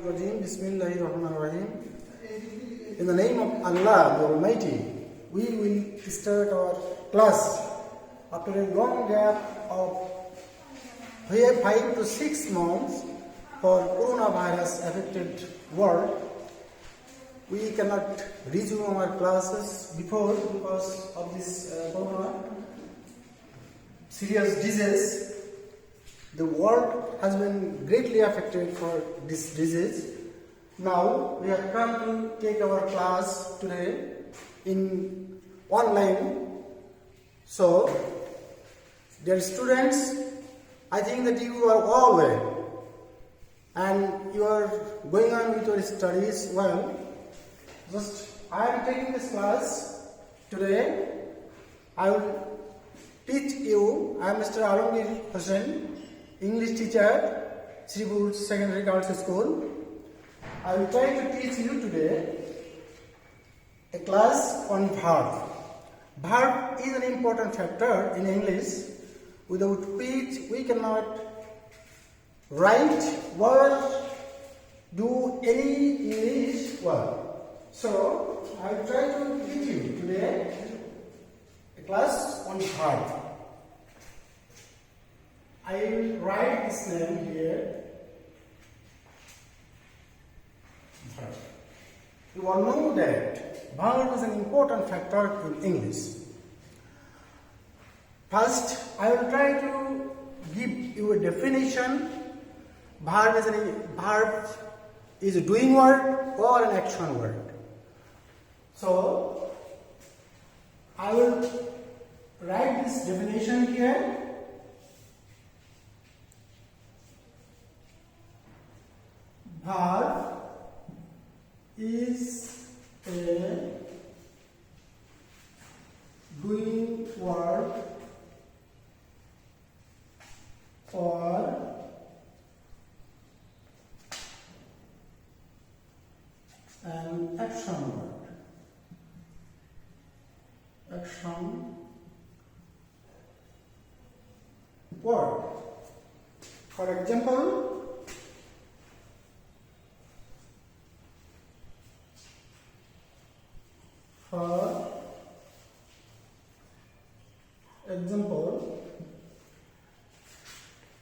Bismillahirrahmanirrahim. In the name of Allah, the Almighty, we will start our class after a long gap of 5 to 6 months for coronavirus affected world. We cannot resume our classes before because of this corona serious disease. The world has been greatly affected for this disease. Now we have come to take our class today in online. So, dear students, I think that you are all well and you are going on with your studies well. I am taking this class today. I will teach you. I am Mr. Alamgir Hussain, English teacher, Sripur Secondary Girls School. I will try to teach you today a class on verb. Verb is an important factor in English without which we cannot write or do any English word. So, I will try to teach you today a class on verb. I will write this name here. Verb. You all know that verb is an important factor in English. First, I will try to give you a definition. Verb is a doing word or an action word. So, I will write this definition here. Verb is a doing word or an action word. Action word. For example,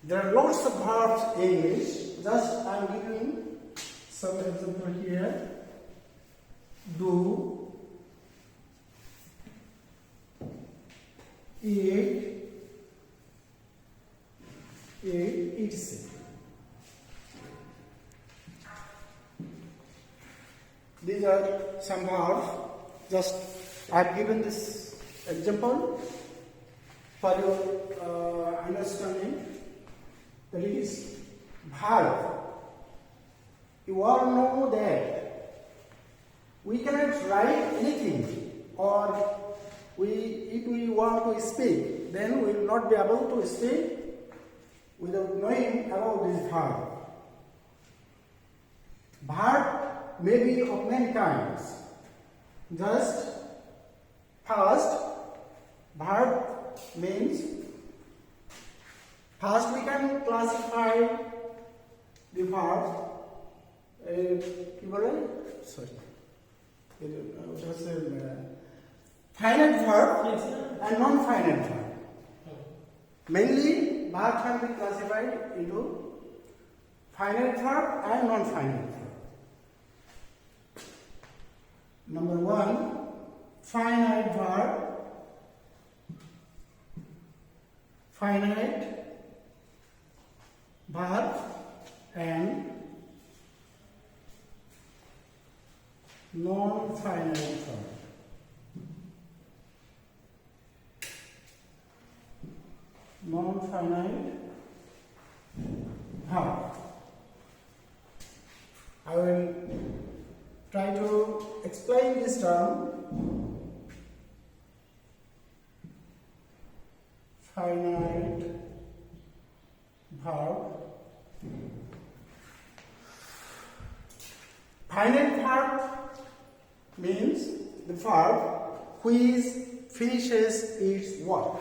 there are lots of verbs in English. Just I am giving some example here. Do, eat, etc. These are some verbs. Just I have given this example for your understanding. That is verb. You all know that we cannot write anything, or if we want to speak, then we will not be able to speak without knowing about this verb. Verb may be of many kinds. Just first, verb means first we can classify the verb. Finite verb and non-finite verb. Mainly, verb can be classified into finite verb and non-finite verb. Number 1, finite verb. Finite verb and non-finite verb. Non-finite verb. I will try to explain this term. Finite verb. Finite verb means the verb which finishes its work.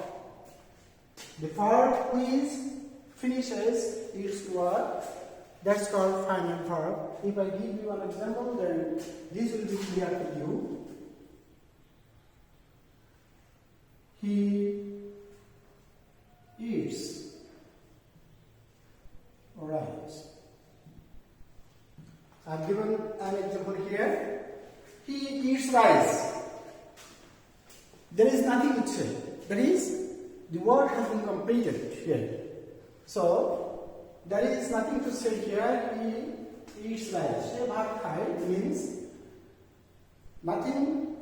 The verb which finishes its work That's called finite verb. If I give you an example, then this will be clear to you. He eats rice. I've given an example here. He eats rice. There is nothing to say. That is, the word has been completed here. So, there is nothing to say here. He eats rice. Se bhat khai means nothing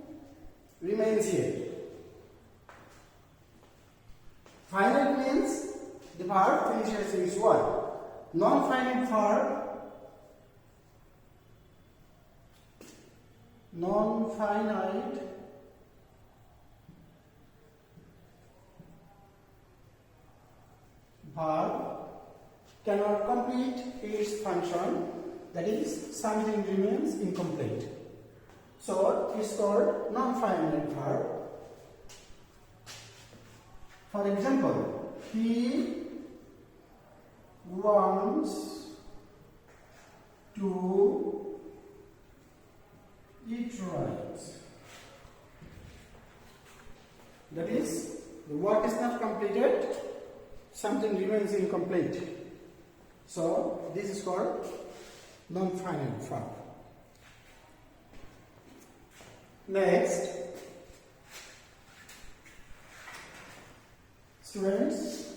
remains here. Finite means the verb finishes its word. Non-finite verb, non-finite verb cannot complete its function, that is, something remains incomplete. So, it's called non-finite verb. For example, he wants to eat rice. That is, the work is not completed, something remains incomplete. So, this is called non-finite verb. Next, students,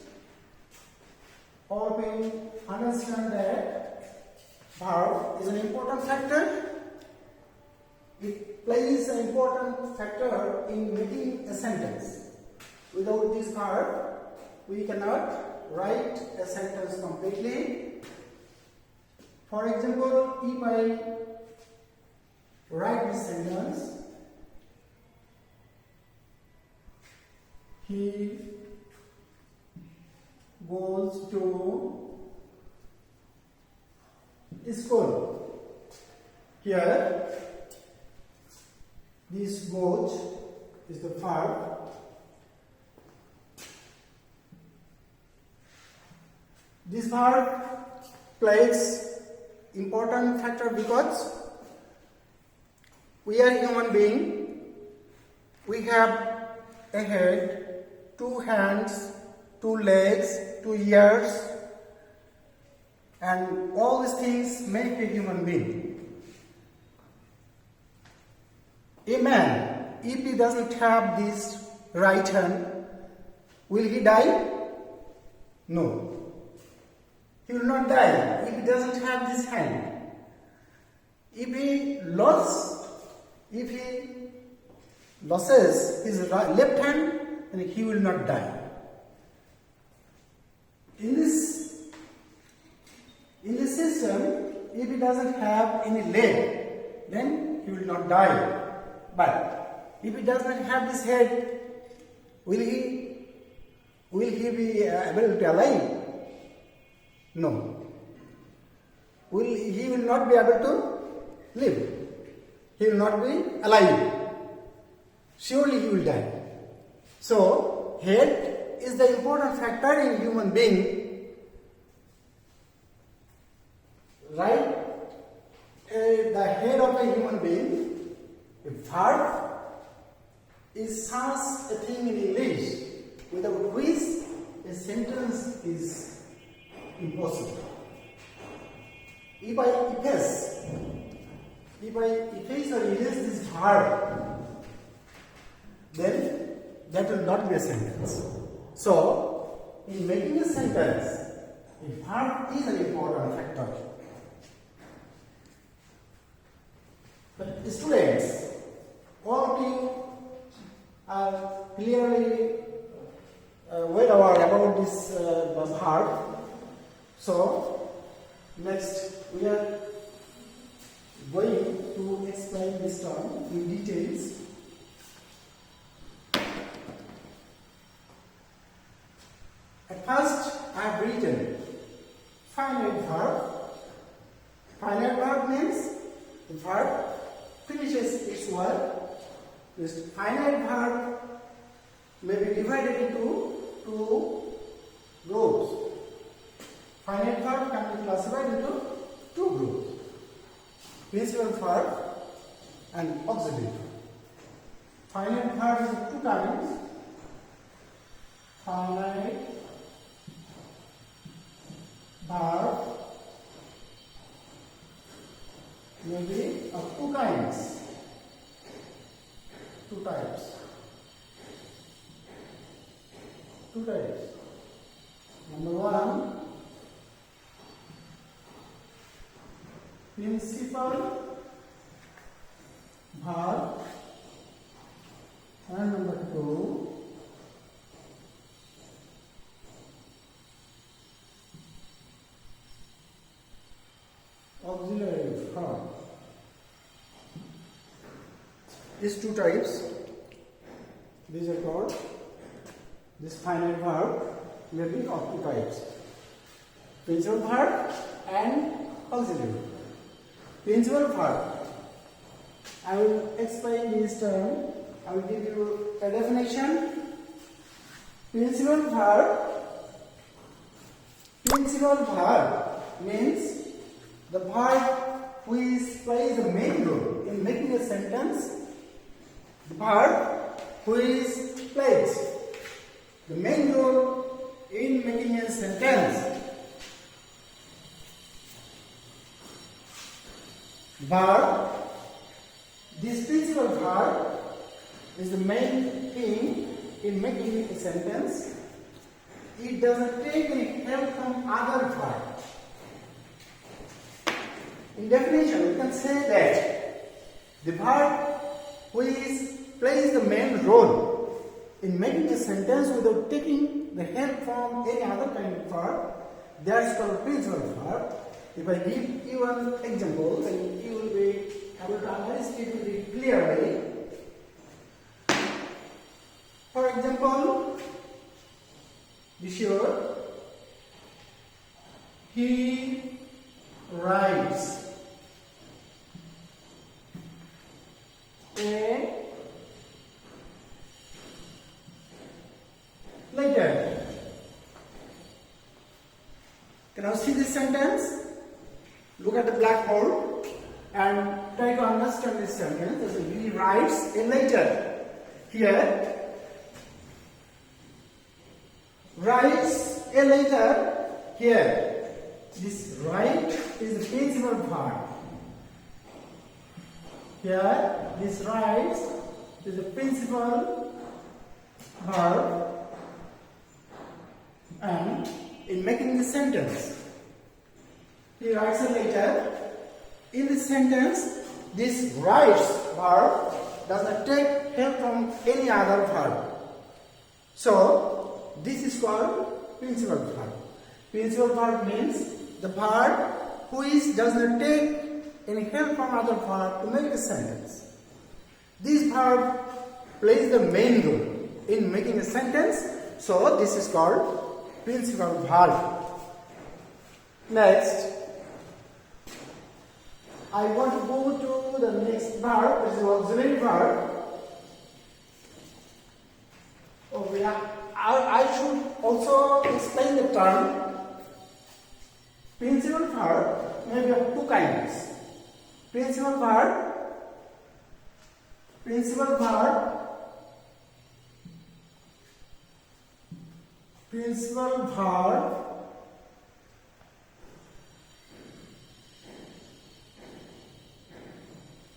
all of you understand that verb is an important factor. It plays an important factor in making a sentence. Without this verb, we cannot write a sentence completely. For example, if I write this sentence, he goes to school. Here, this goes is the verb. This verb plays important factor because we are human being. We have a head, two hands, two legs, 2 ears, and all these things make a human being. A man, if he doesn't have this right hand, will he die? No. He will not die if he doesn't have this hand. If he loses his left hand, then he will not die. In this system, if he doesn't have any leg, then he will not die. But if he does not have this head, will he be able to be alive? No. He will not be able to live. He will not be alive. Surely he will die. So, head is the important factor in human being. Right? The head of a human being, a verb, is such a thing in English without which a sentence is impossible. If I efface or erase this verb, then that will not be a sentence. So, in making a sentence, a verb is an important factor. But students, all of you are clearly well aware about this verb. So, next we are going to explain this term in details. At first, I have written finite verb. Finite verb means the verb finishes its word. This finite verb may be divided into two groups. Finite verb can be classified into two groups: principal verb and auxiliary verb. Finite verb is two kinds: finite verb may be of two kinds, two types. Number one, principal verb, and number two, auxiliary verb. These two types, these are called, this finite verb may be of two types: principal verb and auxiliary verb. Principal verb, I will explain this term. I will give you a definition. Principal verb means the verb which plays the main role in making a sentence. The verb which plays the main role in making a sentence. Verb, this principal verb is the main thing in making a sentence. It doesn't take any help from other verb. In definition, we can say that the verb which plays the main role in making a sentence without taking the help from any other kind of verb, that's called principal verb. If I give you an example, then you will be able to understand it very clearly. For example, be sure, he writes a letter. Can you see this sentence? Look at the blackboard and try to understand this sentence. So he writes a letter. Here, writes a letter. Here, this write is the principal verb. Here, this writes is the principal verb, and in making the sentence, he writes a letter. In this sentence, this writes verb does not take help from any other verb. So, this is called principal verb. Principal verb means the verb which does not take any help from other verb to make a sentence. This verb plays the main role in making a sentence. So, this is called principal verb. Next, I want to go to the next verb, which is auxiliary verb. Oh, yeah. I should also explain the term. Principal verb may be of two kinds. Principal verb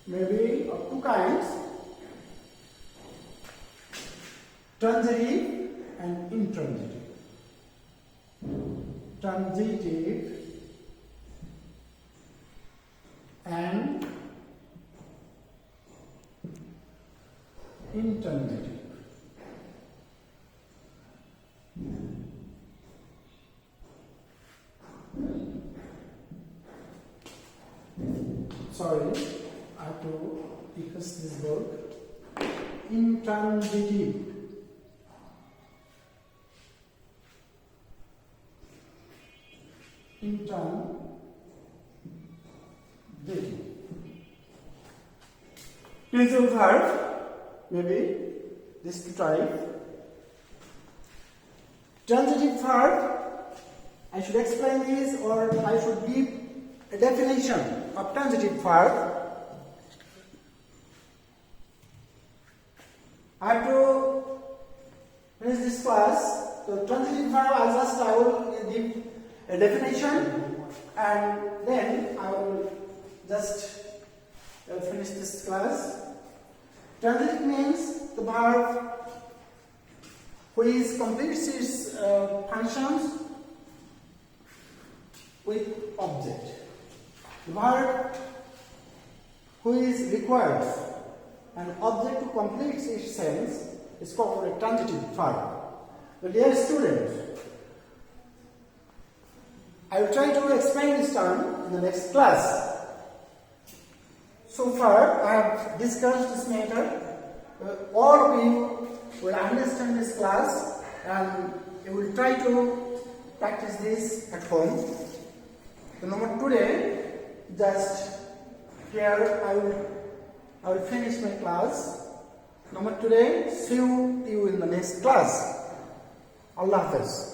may be of two kinds: transitive and intransitive. Transitive and intransitive. Sorry, I have to fix this word. Intransitive. Intransitive. Principal verb, maybe this type. Transitive verb, I should explain this, or I should give a definition of transitive verb. I have to finish this class. So transitive verb, I will give a definition, and then I will just finish this class. Transitive means the verb which completes its functions with object. The verb which requires an object to complete its sense is called a transitive verb. But dear students, I will try to explain this term in the next class. So far, I have discussed this matter. All of you will understand this class, and you will try to practice this at home. So now today, just here I will finish my class. Now today, see you in the next class. Allah Hafiz.